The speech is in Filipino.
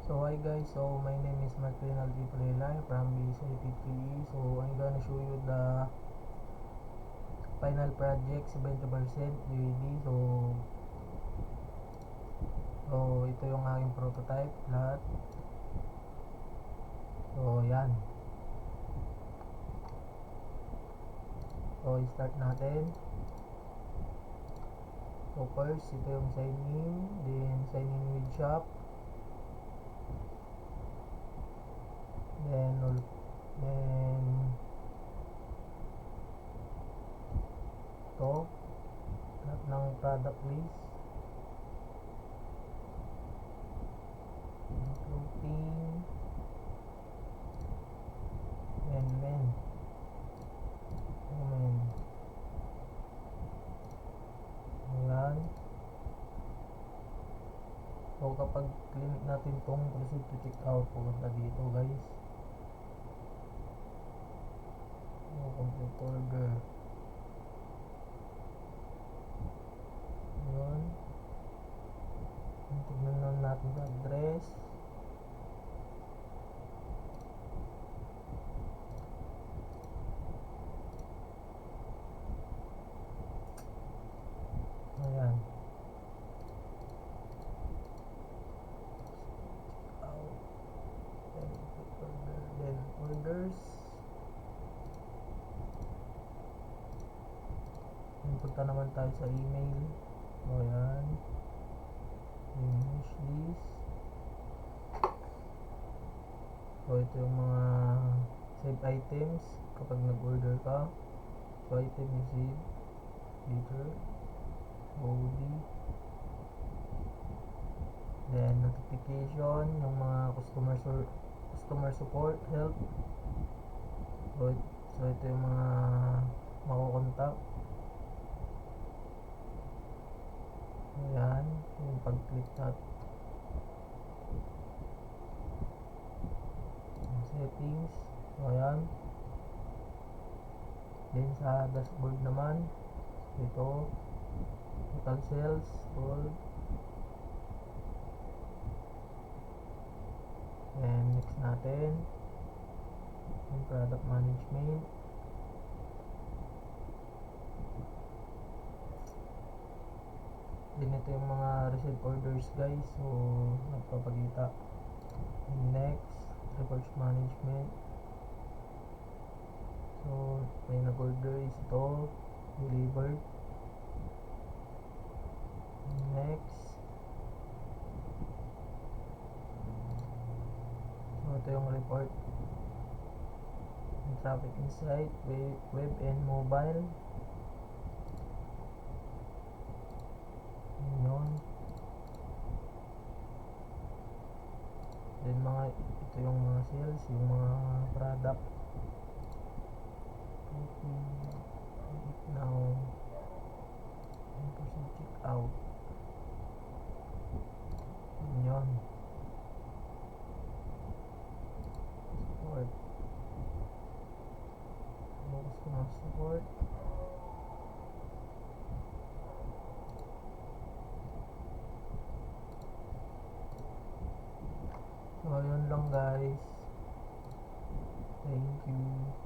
So hi guys, so my name is Mark Rinaldi Prelay from BSIT3E. So I'm gonna show you the final project 70% GED. So ito yung aking prototype lahat. So yan. So i-start natin. So first, ito yung sign in, then sign in with shop. Then ito lahat ng product list, clothing, men, women. Ayan. So kapag click natin tong proceed to check out, pupunta dito guys. So complete order. Ayan. Tignan na natin sa address. Ayan. Out. Then orders. Punta naman tayo sa email. Ayan. Wish list. So ito yung mga save items kapag nag-order ka. So item receive later, OD, then notification, yung mga customer support help. So ito yung mga makukontak. Ayan, yung pag-click natin settings. So ayan. Then sa dashboard naman, ito total sales, gold. And next natin yung product management. Then ito yung mga receive orders guys, so nagpapakita. Next, records management. So may nag-order is ito, delivered. Next, so ito yung report, yung traffic insight, web and mobile. Yun. Then ito yung mga sales, yung mga product. Now proceed check out. Yun. Support. Focus ko ng support. So yun lang guys. Thank you.